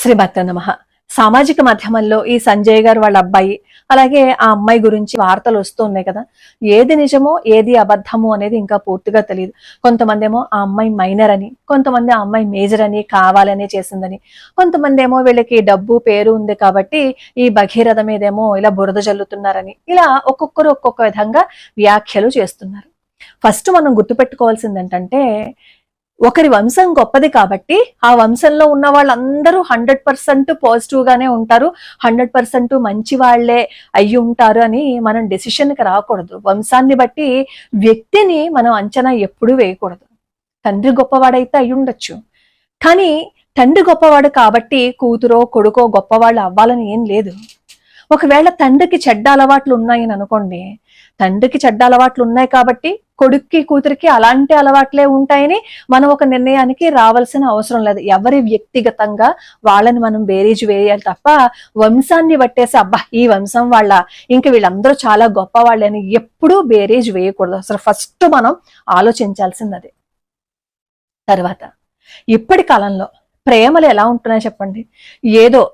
శ్రీమతే నమః. సామాజిక మాధ్యమంలో ఈ సంజయ్ గారు వాళ్ళ అబ్బాయి అలాగే ఆ అమ్మాయి గురించి వార్తలు వస్తూ ఉన్నాయి కదా. ఏది నిజమో ఏది అబద్ధమో అనేది ఇంకా పూర్తిగా తెలియదు. కొంతమంది ఏమో ఆ అమ్మాయి మైనర్ అని, కొంతమంది ఆ అమ్మాయి మేజర్ అని, కావాలనే చేసిందని, కొంతమంది ఏమో వీళ్ళకి డబ్బు పేరు ఉంది కాబట్టి ఈ భగీరథ మీదేమో ఇలా బురద జల్లుతున్నారని, ఇలా ఒక్కొక్కరు ఒక్కొక్క విధంగా వ్యాఖ్యలు చేస్తున్నారు. ఫస్ట్ మనం గుర్తుపెట్టుకోవాల్సింది ఏంటంటే, ఒకరి వంశం గొప్పది కాబట్టి ఆ వంశంలో ఉన్న వాళ్ళందరూ 100% పాజిటివ్ గానే ఉంటారు, 100% మంచి వాళ్లే అయ్యి ఉంటారు అని మనం డెసిషన్ కి రాకూడదు. వంశాన్ని బట్టి వ్యక్తిని మనం అంచనా ఎప్పుడూ వేయకూడదు. తండ్రి గొప్పవాడైతే అయి ఉండొచ్చు, కానీ తండ్రి గొప్పవాడు కాబట్టి కూతురో కొడుకో గొప్పవాళ్ళు అవ్వాలని ఏం లేదు. ఒకవేళ తండ్రికి చెడ్డ అలవాట్లు ఉన్నాయని అనుకోండి, తండ్రికి చెడ్డ అలవాట్లు ఉన్నాయి కాబట్టి కొడుక్కి కూతురికి అలాంటి అలవాట్లే ఉంటాయని మనం ఒక నిర్ణయానికి రావాల్సిన అవసరం లేదు. ఎవరి వ్యక్తిగతంగా వాళ్ళని మనం బేరీజు వేయాలి తప్ప వంశాన్ని బట్టేసి అబ్బా ఈ వంశం వాళ్ళ ఇంక వీళ్ళందరూ చాలా గొప్ప వాళ్ళని ఎప్పుడూ బేరీజు వేయకూడదు. అసలు ఫస్ట్ మనం ఆలోచించాల్సింది అదే. తర్వాత ఇప్పటి కాలంలో ప్రేమలు ఎలా ఉంటున్నాయో చెప్పండి. ఏదో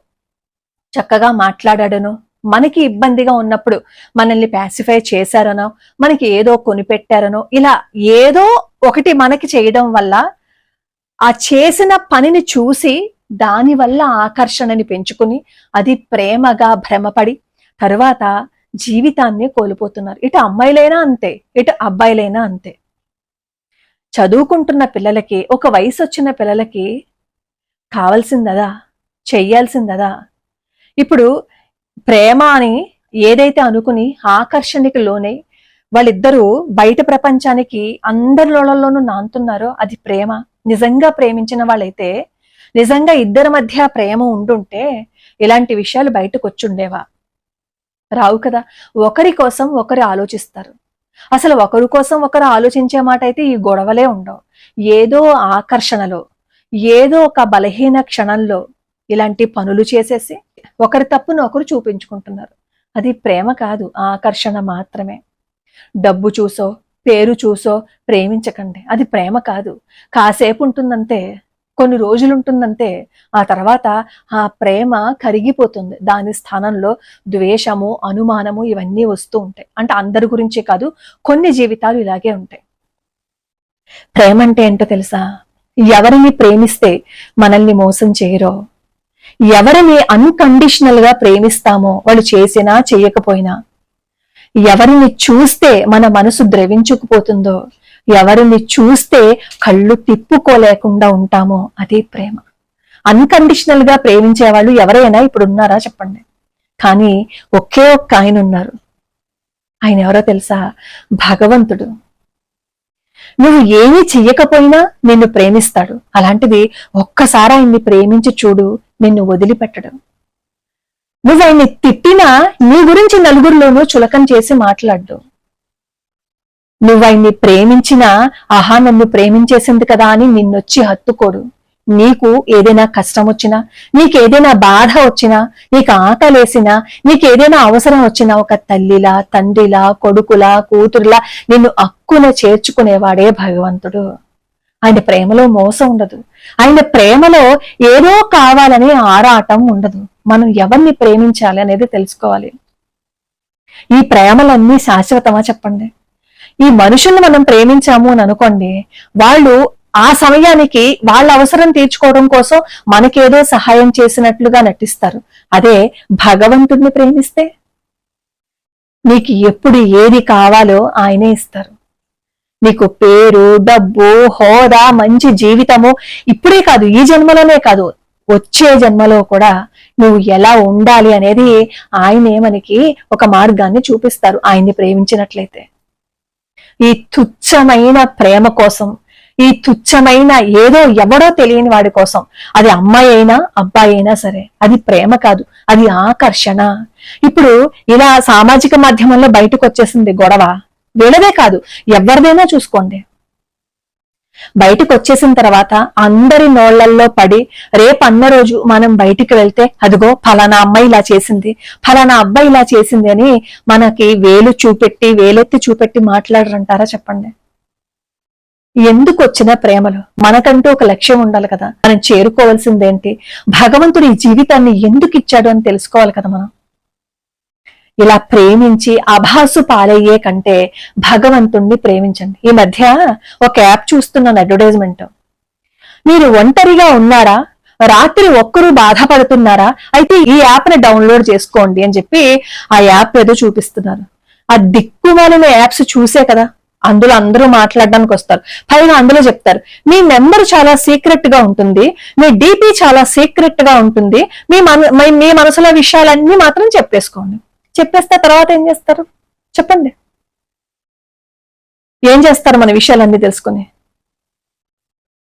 చక్కగా మాట్లాడాడనో, మనకి ఇబ్బందిగా ఉన్నప్పుడు మనల్ని ప్యాసిఫై చేశారనో, మనకి ఏదో కొనిపెట్టారనో, ఇలా ఏదో ఒకటి మనకి చేయడం వల్ల ఆ చేసిన పనిని చూసి దాని వల్ల ఆకర్షణని పెంచుకుని అది ప్రేమగా భ్రమపడి తర్వాత జీవితాన్ని కోల్పోతున్నారు. ఇటు అమ్మాయిలైనా అంతే, ఇటు అబ్బాయిలైనా అంతే. చదువుకుంటున్న పిల్లలకి, ఒక వయసు వచ్చిన పిల్లలకి కావాల్సిందదా, చెయ్యాల్సిందదా. ఇప్పుడు ప్రేమ అని ఏదైతే అనుకుని ఆకర్షణకి లోనై వాళ్ళిద్దరూ బయట ప్రపంచానికి అందరిలోనూ నాంతున్నారో అది ప్రేమ. నిజంగా ప్రేమించిన వాళ్ళైతే, నిజంగా ఇద్దరి మధ్య ప్రేమ ఉండుంటే ఇలాంటి విషయాలు బయటకు వచ్చుండేవా? రావు కదా. ఒకరి కోసం ఒకరు ఆలోచిస్తారు. అసలు ఒకరి కోసం ఒకరు ఆలోచించే మాట అయితే ఈ గొడవలే ఉండవు. ఏదో ఆకర్షణలో, ఏదో ఒక బలహీన క్షణంలో ఇలాంటి పనులు చేసేసి ఒకరి తప్పును ఒకరు చూపించుకుంటున్నారు. అది ప్రేమ కాదు, ఆకర్షణ మాత్రమే. డబ్బు చూసో పేరు చూసో ప్రేమించకండి, అది ప్రేమ కాదు. కాసేపు ఉంటుందంతే, కొన్ని రోజులు ఉంటుందంతే, ఆ తర్వాత ఆ ప్రేమ కరిగిపోతుంది. దాని స్థానంలో ద్వేషము, అనుమానము ఇవన్నీ వస్తూ ఉంటాయి. అంటే అందరి గురించి కాదు, కొన్ని జీవితాలు ఇలాగే ఉంటాయి. ప్రేమ అంటే ఏంటో తెలుసా? ఎవరిని ప్రేమిస్తే మనల్ని మోసం చేయరో, ఎవరిని అన్కండిషనల్ గా ప్రేమిస్తామో వాళ్ళు చేసినా చెయ్యకపోయినా, ఎవరిని చూస్తే మన మనసు ద్రవించుకుపోతుందో, ఎవరిని చూస్తే కళ్ళు తిప్పుకోలేకుండా ఉంటామో అది ప్రేమ. అన్కండిషనల్ గా ప్రేమించే వాళ్ళు ఎవరైనా ఇప్పుడు ఉన్నారా చెప్పండి? కానీ ఒకే ఒక్క ఆయన ఉన్నారు. ఆయన ఎవరో తెలుసా? భగవంతుడు. నువ్వు ఏమీ చెయ్యకపోయినా నిన్ను ప్రేమిస్తాడు. అలాంటిది ఒక్కసారి ఆయన్ని ప్రేమించి చూడు, నిన్ను వదిలిపెట్టడం. నువ్వు ఆయన్ని తిట్టినా నీ గురించి నలుగురిలోనూ చులకం చేసి మాట్లాడు. నువ్వు ఆయన్ని ప్రేమించినా ఆహా నన్ను ప్రేమించేసింది కదా అని నిన్నొచ్చి హత్తుకోడు. నీకు ఏదైనా కష్టం వచ్చినా, నీకేదైనా బాధ వచ్చినా, నీకు ఆకలేసినా, నీకేదైనా అవసరం వచ్చినా ఒక తల్లిలా, తండ్రిలా, కొడుకులా, కూతురులా నిన్ను అక్కున చేర్చుకునేవాడే భగవంతుడు. ఆయన ప్రేమలో మోసం ఉండదు. ఆయన ప్రేమలో ఏదో కావాలనే ఆరాటం ఉండదు. మనం ఎవరిని ప్రేమించాలి అనేది తెలుసుకోవాలి. ఈ ప్రేమలన్నీ శాశ్వతమా చెప్పండి? ఈ మనుషుల్ని మనం ప్రేమించాము అని అనుకోండి, వాళ్ళు ఆ సమయానికి వాళ్ళ అవసరం తీర్చుకోవడం కోసం మనకేదో సహాయం చేసినట్లుగా నటిస్తారు. అదే భగవంతుడిని ప్రేమిస్తే నీకు ఎప్పుడు ఏది కావాలో ఆయనే ఇస్తారు. నీకు పేరు, డబ్బు, హోదా, మంచి జీవితము ఇప్పుడే కాదు, ఈ జన్మలోనే కాదు, వచ్చే జన్మలో కూడా నువ్వు ఎలా ఉండాలి అనేది ఆయనే మనకి ఒక మార్గాన్ని చూపిస్తారు ఆయన్ని ప్రేమించినట్లయితే. ఈ తుచ్చమైన ప్రేమ కోసం, ఈ తుచ్చమైన ఏదో ఎవడో తెలియని వాడి కోసం, అది అమ్మాయి అయినా అబ్బాయి అయినా సరే, అది ప్రేమ కాదు, అది ఆకర్షణ. ఇప్పుడు ఇలా సామాజిక మాధ్యమంలో బయటకు వచ్చేసింది గొడవ. వీళ్ళదే కాదు, ఎవరిదైనా చూసుకోండి. బయటకు వచ్చేసిన తర్వాత అందరి నోళ్లల్లో పడి రేపు అన్న రోజు మనం బయటికి వెళ్తే అదిగో ఫలానా అమ్మాయి ఇలా చేసింది, ఫలానా అబ్బాయి ఇలా చేసింది అని మనకి వేలెత్తి చూపెట్టి మాట్లాడరంటారా చెప్పండి? ఎందుకు వచ్చిన ప్రేమలు? మనకంటూ ఒక లక్ష్యం ఉండాలి కదా, మనం చేరుకోవాల్సిందేంటి, భగవంతుడు ఈ జీవితాన్ని ఎందుకు ఇచ్చాడు అని తెలుసుకోవాలి కదా మనం. ఇలా ప్రేమించి అభాసు పాలయ్యే కంటే భగవంతుణ్ణి ప్రేమించండి. ఈ మధ్య ఒక యాప్ చూస్తున్నాను, అడ్వర్టైజ్మెంట్. మీరు ఒంటరిగా ఉన్నారా, రాత్రి ఒక్కరు బాధపడుతున్నారా, అయితే ఈ యాప్ ని డౌన్లోడ్ చేసుకోండి అని చెప్పి ఆ యాప్ ఏదో చూపిస్తున్నారు. ఆ దిక్కుమాలిన యాప్స్ చూసే కదా అందులో అందరూ మాట్లాడడానికి వస్తారు. పైగా అందులో చెప్తారు, మీ నెంబర్ చాలా సీక్రెట్ గా ఉంటుంది, మీ డీపీ చాలా సీక్రెట్ గా ఉంటుంది, మీ మనసులో విషయాలన్నీ మాత్రం చెప్పేసుకోండి. చెప్పేస్తే తర్వాత ఏం చేస్తారు చెప్పండి? ఏం చేస్తారు? మన విషయాలన్నీ తెలుసుకుని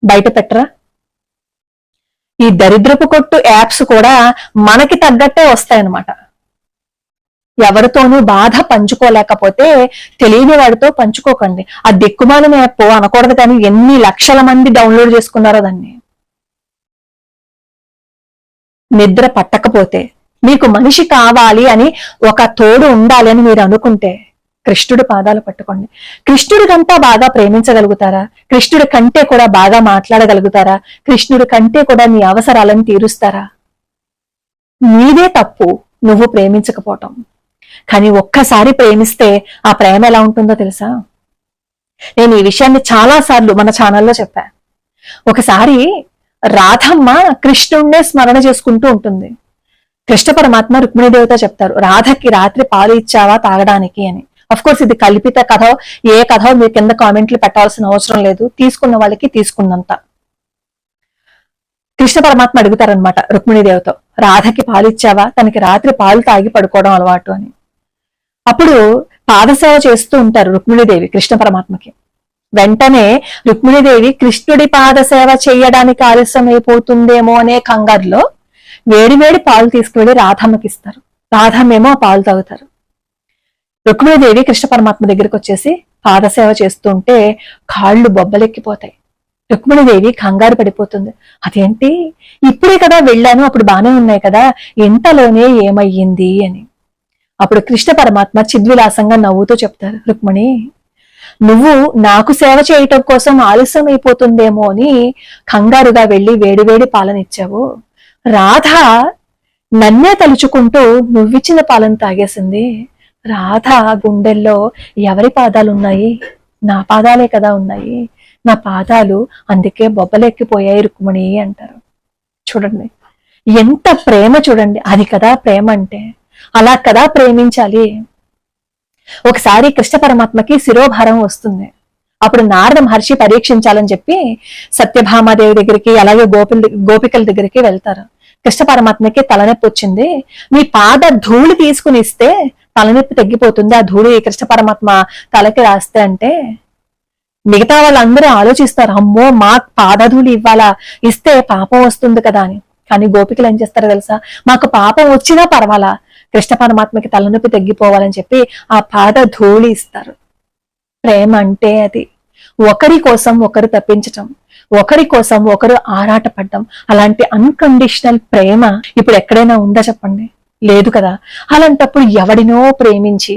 బయట పెట్టరా? ఈ దరిద్రపు కొట్టు యాప్స్ కూడా మనకి తగ్గట్టే వస్తాయన్నమాట. ఎవరితోనూ బాధ పంచుకోలేకపోతే తెలియని వాడితో పంచుకోకండి. ఆ దిక్కుమాలిన యాప్ అనకూడదు, కానీ ఎన్ని లక్షల మంది డౌన్లోడ్ చేసుకున్నారో దాన్ని. నిద్ర పట్టకపోతే, మీకు మనిషి కావాలి అని ఒక తోడు ఉండాలి అని మీరు అనుకుంటే కృష్ణుడి పాదాలు పట్టుకోండి. కృష్ణుడి కంటే బాగా ప్రేమించగలుగుతారా? కృష్ణుడి కంటే కూడా బాగా మాట్లాడగలుగుతారా? కృష్ణుడి కంటే కూడా నీ అవసరాలను తీరుస్తారా? నీదే తప్పు నువ్వు ప్రేమించకపోవటం. కానీ ఒక్కసారి ప్రేమిస్తే ఆ ప్రేమ ఎలా ఉంటుందో తెలుసా? నేను ఈ విషయాన్ని చాలా సార్లు మన ఛానల్లో చెప్పా. ఒకసారి రాధమ్మ కృష్ణుడినే స్మరణ చేసుకుంటూ ఉంటుంది. కృష్ణ పరమాత్మ రుక్మిణీదేవితో చెప్తారు, రాధకి రాత్రి పాలు ఇచ్చావా తాగడానికి అని. అఫ్ కోర్స్ ఇది కల్పిత కథ, ఏ కథ మీరు కింద కామెంట్లు పెట్టాల్సిన అవసరం లేదు, తీసుకున్న వాళ్ళకి తీసుకున్నంత. కృష్ణ పరమాత్మ అడుగుతారనమాట రుక్మిణీదేవితో, రాధకి పాలు ఇచ్చావా, తనకి రాత్రి పాలు తాగి పడుకోవడం అలవాటు అని. అప్పుడు పాదసేవ చేస్తూ ఉంటారు రుక్మిణీదేవి కృష్ణ పరమాత్మకి. వెంటనే రుక్మిణీదేవి కృష్ణుడి పాదసేవ చేయడానికి ఆలస్యం అయిపోతుందేమో అనే కంగారులో వేడివేడి పాలు తీసుకువెళ్ళి రాధమ్మకి ఇస్తారు. రాధమ్మేమో ఆ పాలు తాగుతారు. రుక్మిణీదేవి కృష్ణ పరమాత్మ దగ్గరికి వచ్చేసి పాదసేవ చేస్తుంటే కాళ్ళు బొబ్బలెక్కిపోతాయి. రుక్మిణీదేవి కంగారు పడిపోతుంది. అదేంటి, ఇప్పుడే కదా వెళ్ళాను, అప్పుడు బానే ఉన్నాయి కదా, ఇంతలోనే ఏమయ్యింది అని. అప్పుడు కృష్ణ పరమాత్మ చిద్విలాసంగా నవ్వుతూ చెప్తారు, రుక్మిణి, నువ్వు నాకు సేవ చేయటం కోసం ఆలస్యం అయిపోతుందేమో అని కంగారుగా వెళ్లి వేడివేడి పాలనిచ్చావు. రాధ నన్నే తలుచుకుంటూ నువ్విచ్చిన పాలను తాగేసింది. రాధ గుండెల్లో ఎవరి పాదాలున్నాయి? నా పాదాలే కదా ఉన్నాయి. నా పాదాలు అందుకే బొబ్బలెక్కిపోయాయి రుక్మిణి అంటారు. చూడండి ఎంత ప్రేమ, చూడండి అది కదా ప్రేమ అంటే. అలా కదా ప్రేమించాలి. ఒకసారి కృష్ణ పరమాత్మకి శిరోభారం వస్తుంది. అప్పుడు నారద మహర్షి పరీక్షించాలని చెప్పి సత్యభామాదేవి దగ్గరికి, అలాగే గోపికల దగ్గరికి వెళ్తారు. కృష్ణ పరమాత్మకి తలనొప్పి వచ్చింది, మీ పాద ధూళి తీసుకుని ఇస్తే తలనొప్పి తగ్గిపోతుంది, ఆ ధూళి కృష్ణ పరమాత్మ తలకి రాస్తే అంటే మిగతా వాళ్ళందరూ ఆలోచిస్తారు, అమ్మో మా పాదధూళి ఇవ్వాలా, ఇస్తే పాపం వస్తుంది కదా అని. కానీ గోపికలు ఏం చేస్తారో తెలుసా, మాకు పాపం వచ్చినా పర్వాలా, కృష్ణ పరమాత్మకి తలనొప్పి తగ్గిపోవాలని చెప్పి ఆ పాద ధూళి ఇస్తారు. ప్రేమ అంటే అది. ఒకరి కోసం ఒకరు తప్పించటం, ఒకరి కోసం ఒకరు ఆరాటపడ్డం. అలాంటి అన్కండిషనల్ ప్రేమ ఇప్పుడు ఎక్కడైనా ఉందా చెప్పండి? లేదు కదా. అలాంటప్పుడు ఎవడినో ప్రేమించి,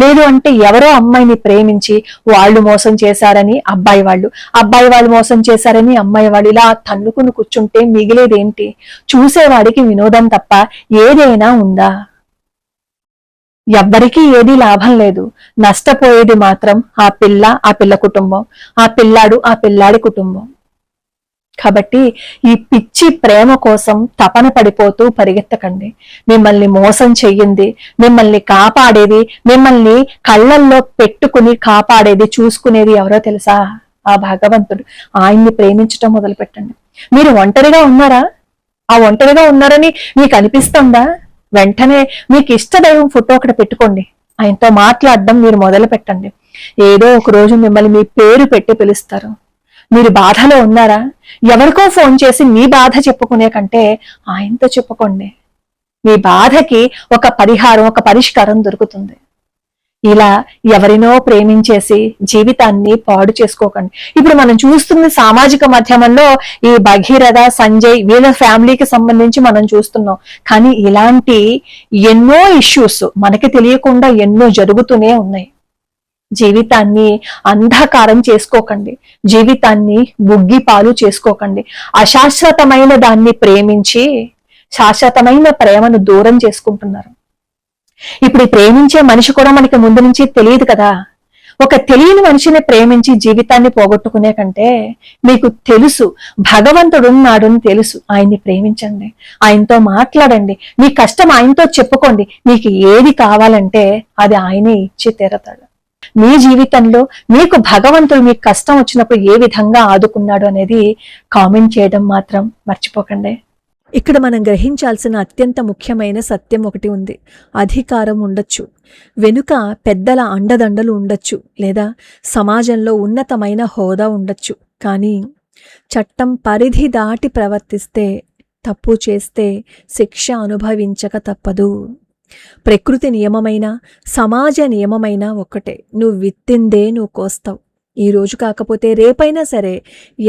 లేదు అంటే ఎవరో అమ్మాయిని ప్రేమించి వాళ్ళు మోసం చేశారని అబ్బాయి వాళ్ళు మోసం చేశారని అమ్మాయి వాళ్ళు ఇలా తన్నుకుని కూర్చుంటే మిగిలేదేంటి? చూసేవాడికి వినోదం తప్ప ఏదైనా ఉందా? ఎవ్వరికీ ఏదీ లాభం లేదు. నష్టపోయేది మాత్రం ఆ పిల్ల కుటుంబం, ఆ పిల్లాడు ఆ పిల్లాడి కుటుంబం. కాబట్టి ఈ పిచ్చి ప్రేమ కోసం తపన పడిపోతూ పరిగెత్తకండి. మిమ్మల్ని మోసం చెయ్యింది, మిమ్మల్ని కాపాడేది, మిమ్మల్ని కళ్ళల్లో పెట్టుకుని కాపాడేది, చూసుకునేది ఎవరో తెలుసా? ఆ భగవంతుడు. ఆయన్ని ప్రేమించటం మొదలు పెట్టండి. మీరు ఒంటరిగా ఉన్నారా? ఆ ఒంటరిగా ఉన్నారని మీకు అనిపిస్తుందా? వెంటనే మీకు ఇష్ట దైవం ఫోటో ఒకటి పెట్టుకోండి, ఆయనతో మాట్లాడడం మీరు మొదలు పెట్టండి. ఏదో ఒక రోజు మిమ్మల్ని మీ పేరు పెట్టి పిలుస్తారు. మీరు బాధలో ఉన్నారా? ఎవరికో ఫోన్ చేసి మీ బాధ చెప్పుకునే కంటే ఆయనతో చెప్పుకోండి. మీ బాధకి ఒక పరిహారం, ఒక పరిష్కారం దొరుకుతుంది. ఇలా ఎవరినో ప్రేమించేసి జీవితాన్ని పాడు చేసుకోకండి. ఇప్పుడు మనం చూస్తుంది సామాజిక మాధ్యమంలో ఈ భగీరథ, సంజయ్ వీళ్ళ ఫ్యామిలీకి సంబంధించి మనం చూస్తున్నాం. కానీ ఇలాంటి ఎన్నో ఇష్యూస్ మనకి తెలియకుండా ఎన్నో జరుగుతూనే ఉన్నాయి. జీవితాన్ని అంధకారం చేసుకోకండి, జీవితాన్ని బుగ్గి పాలు చేసుకోకండి. అశాశ్వతమైన దాన్ని ప్రేమించి శాశ్వతమైన ప్రేమను దూరం చేసుకుంటున్నారు. ఇప్పుడు ఈ ప్రేమించే మనిషి కూడా మనకి ముందు నుంచి తెలియదు కదా. ఒక తెలియని మనిషిని ప్రేమించి జీవితాన్ని పోగొట్టుకునే కంటే మీకు తెలుసు భగవంతుడున్నాడు అని తెలుసు, ఆయన్ని ప్రేమించండి, ఆయనతో మాట్లాడండి, మీ కష్టం ఆయనతో చెప్పుకోండి. మీకు ఏది కావాలంటే అది ఆయనే ఇచ్చి తీరతాడు. మీ జీవితంలో మీకు భగవంతుడు మీకు కష్టం వచ్చినప్పుడు ఏ విధంగా ఆదుకున్నాడు అనేది కామెంట్ చేయడం మాత్రం మర్చిపోకండి. ఇక్కడ మనం గ్రహించాల్సిన అత్యంత ముఖ్యమైన సత్యం ఒకటి ఉంది. అధికారం ఉండొచ్చు, వెనుక పెద్దల అండదండలు ఉండొచ్చు, లేదా సమాజంలో ఉన్నతమైన హోదా ఉండొచ్చు, కానీ చట్టం పరిధి దాటి ప్రవర్తిస్తే, తప్పు చేస్తే శిక్ష అనుభవించక తప్పదు. ప్రకృతి నియమమైన సమాజ నియమమైన ఒక్కటే, నువ్వు విత్తిందే నువ్వు కోస్తావు. ఈ రోజు కాకపోతే రేపైనా సరే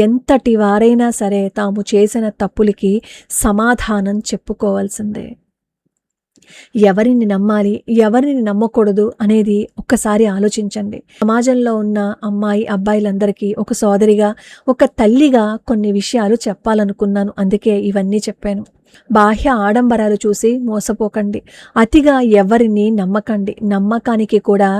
ఎంతటి వారైనా సరే తాము చేసిన తప్పులకి సమాధానం చెప్పుకోవాల్సిందే. ఎవరిని నమ్మాలి, ఎవరిని నమ్మకూడదు అనేది ఒక్కసారి ఆలోచించండి. సమాజంలో ఉన్న అమ్మాయి అబ్బాయిలందరికీ ఒక సోదరిగా, ఒక తల్లిగా కొన్ని విషయాలు చెప్పాలనుకున్నాను, అందుకే ఇవన్నీ చెప్పాను. బాహ్య ఆడంబరాలు చూసి మోసపోకండి, అతిగా ఎవరిని నమ్మకండి. నమ్మకానికి కూడా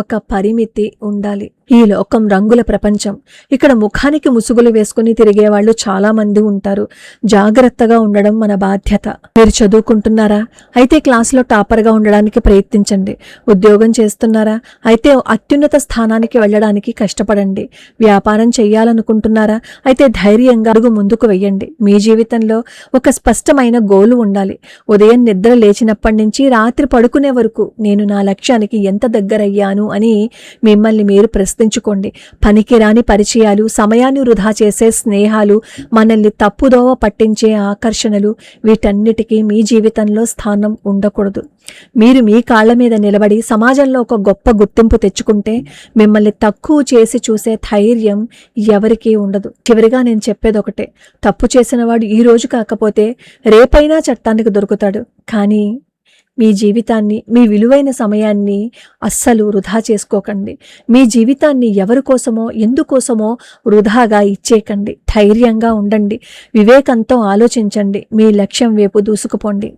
ఒక పరిమితి ఉండాలి. ఈ లోకం రంగుల ప్రపంచం. ఇక్కడ ముఖానికి ముసుగులు వేసుకుని తిరిగే వాళ్ళు చాలా మంది ఉంటారు. జాగ్రత్తగా ఉండడం మన బాధ్యత. మీరు చదువుకుంటున్నారా? అయితే క్లాసులో టాపర్గా ఉండడానికి ప్రయత్నించండి. ఉద్యోగం చేస్తున్నారా? అయితే అత్యున్నత స్థానానికి వెళ్ళడానికి కష్టపడండి. వ్యాపారం చేయాలనుకుంటున్నారా? అయితే ధైర్యంగా అడుగు ముందుకు వెయ్యండి. మీ జీవితంలో ఒక స్పష్టమైన గోలు ఉండాలి. ఉదయం నిద్ర లేచినప్పటి నుంచి రాత్రి పడుకునే వరకు నేను నా లక్ష్యానికి ఎంత దగ్గరయ్యాను అని మిమ్మల్ని మీరు ప్రశ్నించుకోండి. పనికిరాని పరిచయాలు, సమయాన్ని వృధా చేసే స్నేహాలు, మనల్ని తప్పుదోవ పట్టించే ఆకర్షణలు, వీటన్నిటికీ మీ జీవితంలో స్థానం ఉండకూడదు. మీరు మీ కాళ్ల మీద నిలబడి సమాజంలో ఒక గొప్ప గుర్తింపు తెచ్చుకుంటే మిమ్మల్ని తక్కువ చేసి చూసే ధైర్యం ఎవరికీ ఉండదు. చివరిగా నేను చెప్పేది ఒకటే, తప్పు చేసిన వాడు ఈ రోజు కాకపోతే రేపైనా చట్టానికి దొరుకుతాడు. కానీ మీ జీవితాన్ని, మీ విలువైన సమయాన్ని అస్సలు వృధా చేసుకోకండి. మీ జీవితాన్ని ఎవరి కోసమో ఎందుకోసమో వృధాగా ఇచ్చేయకండి. ధైర్యంగా ఉండండి, వివేకంతో ఆలోచించండి, మీ లక్ష్యం వైపు దూసుకుపోండి.